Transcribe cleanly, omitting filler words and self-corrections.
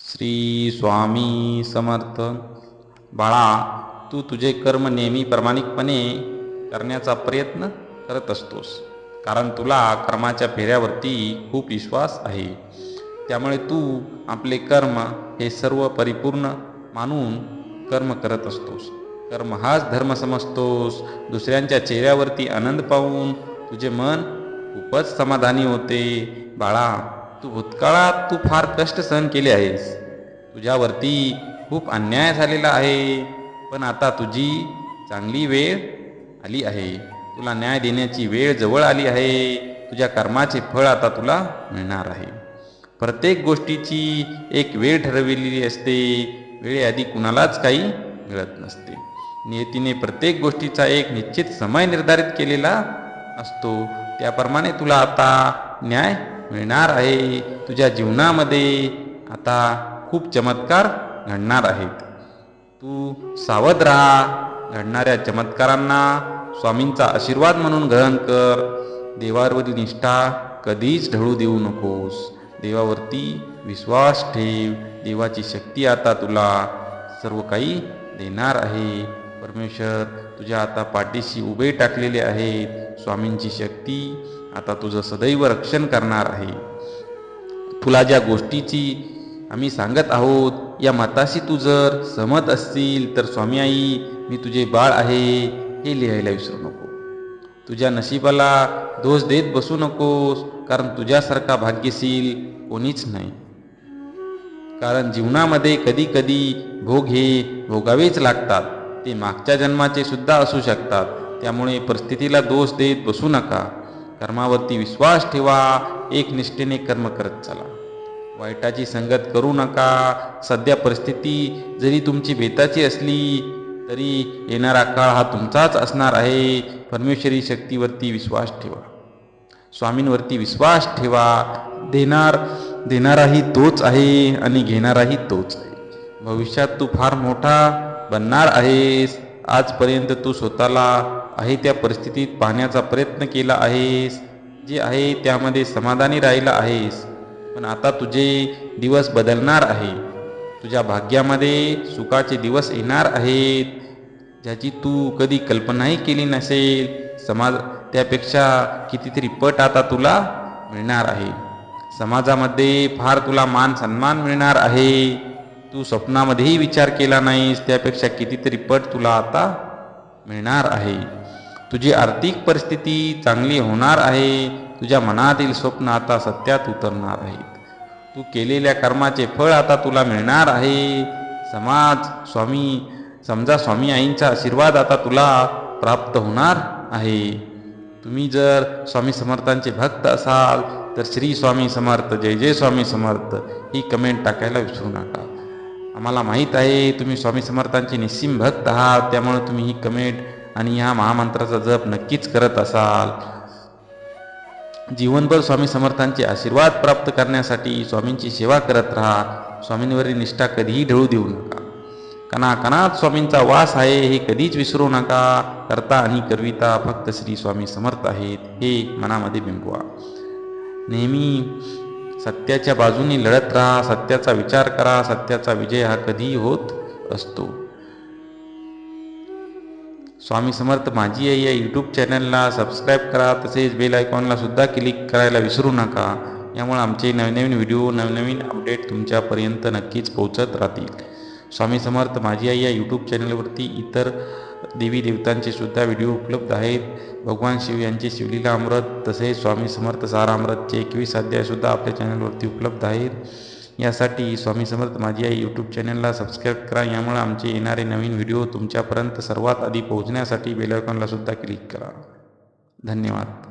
श्री स्वामी समर्थ. बाळा, तू तुझे कर्म नेहमी प्रामाणिकपणे करण्याचा प्रयत्न करत असतोस, कारण तुला कर्माच्या फेऱ्यावरती खूप विश्वास आहे. त्यामुळे तू आपले कर्म हे सर्व परिपूर्ण मानून कर्म करत असतोस. कर्म हाच धर्म समजतोस. दुसऱ्यांच्या चेहऱ्यावरती आनंद पाहून तुझे मन खूपच समाधानी होते. बाळा, तू भूतकाळात फार कष्ट सहन केले आहेस. तुझ्यावरती खूप अन्याय झालेला आहे, पण आता तुझी चांगली वेळ आली आहे. तुला न्याय देण्याची वेळ जवळ आली आहे. तुझ्या कर्माचे फळ आता तुला मिळणार आहे. प्रत्येक गोष्टीची एक वेळ ठरवलेली असते. वेळेआधी कुणालाच काही मिळत नसते. नियतीने प्रत्येक गोष्टीचा एक निश्चित समय निर्धारित केलेला असतो. त्याप्रमाणे तुला आता न्याय मिळणार आहे. तुझ्या जीवनामध्ये आता खूप चमत्कार घडणार आहेत. तू सावध राहा. घडणाऱ्या चमत्कारांना स्वामींचा आशीर्वाद म्हणून ग्रहण कर. देवावरील निष्ठा कधीच ढळू देऊ नकोस. देवावरती विश्वास ठेव. देवाची शक्ती आता तुला सर्व काही देणार आहे. परमेश्वर तुझ्या आता पाठीशी उभे टाकलेले आहेत. स्वामींची शक्ती आता तुझं सदैव रक्षण करणार आहे. तुला ज्या गोष्टीची आम्ही सांगत आहोत, या मताशी तू जर सहमत असतील तर स्वामी आई मी तुझे बाळ आहे हे लिहायला विसरू नको. तुझ्या नशिबाला दोष देत बसू नकोस, कारण तुझ्यासारखा भाग्यशील कोणीच नाही. कारण जीवनामध्ये कधी कधी भोग हे भोगावेच लागतात. ते मागच्या जन्माचे सुद्धा असू शकतात. त्यामुळे परिस्थितीला दोष देत बसू नका. कर्मावरती विश्वास ठेवा. एक निष्ठेने कर्म करत चला. वाईटाची संगत करू नका. सध्या परिस्थिती जरी तुमची बेताची असली तरी येणारा काळ हा तुमचाच असणार आहे. परमेश्वरी शक्तीवरती विश्वास ठेवा. स्वामींवरती विश्वास ठेवा. देणाराही तोच आहे आणि घेणाराही तोच आहे. भविष्यात तू फार मोठा बनणार आहेस. आजपर्यंत तू स्वतःला आहे त्या परिस्थितीत पाहण्याचा प्रयत्न केला आहेस. जे आहे त्यामध्ये समाधानी राहिला आहेस. पण आता तुझे दिवस बदलणार आहे. तुझ्या भाग्यामध्ये सुखाचे दिवस येणार आहेत, ज्याची तू कधी कल्पनाही केली नसेल. त्यापेक्षा कितीतरी पट आता तुला मिळणार आहे. समाजामध्ये फार तुला मान सन्मान मिळणार आहे. तू स्वप्नामध्येही विचार केला नाहीस त्यापेक्षा कितीतरी पट तुला आता मिळणार आहे. तुझी आर्थिक परिस्थिती चांगली होणार आहे. तुझ्या मनातील स्वप्न आता सत्यात उतरणार आहेत. तू केलेल्या कर्माचे फळ आता तुला मिळणार आहे. समजा स्वामी आईंचा आशीर्वाद आता तुला प्राप्त होणार आहे. तुम्ही जर स्वामी समर्थांचे भक्त असाल तर श्री स्वामी समर्थ, जय जय स्वामी समर्थ ही कमेंट टाकायला विसरू नका. आम्हाला माहीत आहे तुम्ही स्वामी समर्थांचे निस्सीम भक्त आहात. त्यामुळे तुम्ही ही कमेंट आणि ह्या महामंत्राचा जप नक्कीच करत असाल. जीवनभर स्वामी समर्थांचे आशीर्वाद प्राप्त करण्यासाठी स्वामींची सेवा करत राहा. स्वामींवरील निष्ठा कधीही ढळू देऊ नका. कणाकणात स्वामींचा वास आहे हे कधीच विसरू नका. करता आणि करविता फक्त श्री स्वामी समर्थ आहेत हे मनामध्ये बिंबवा. नेहमी सत्याच्या बाजूने लढत राहा. सत्याचा विचार करा. सत्याचा विजय हा कधीही होत असतो. स्वामी समर्थ माझी आई या यूट्यूब चॅनलला सबस्क्राईब करा. तसेच बेल आयकॉनला सुद्धा क्लिक करायला विसरू नका. यामुळे आमचे नवनवीन व्हिडिओ, नवनवीन अपडेट तुमच्यापर्यंत नक्कीच पोहोचत राहतील. स्वामी समर्थ माझी आई या यूट्यूब चॅनलवरती इतर देवी देवतांचे सुद्धा व्हिडिओ उपलब्ध आहेत. भगवान शिव यांचे शिवलीला अमृत तसेच स्वामी समर्थ सारामृतचे 21 अध्यायसुद्धा आपल्या चॅनलवरती उपलब्ध आहेत. यासाठी स्वामी समर्थ माझी आई यूट्यूब चॅनलला सबस्क्राईब करा. यामुळे आमचे येणारे नवीन व्हिडिओ तुमच्यापर्यंत सर्वात आधी पोहोचण्यासाठी बेल आयकॉनला सुद्धा क्लिक करा. धन्यवाद.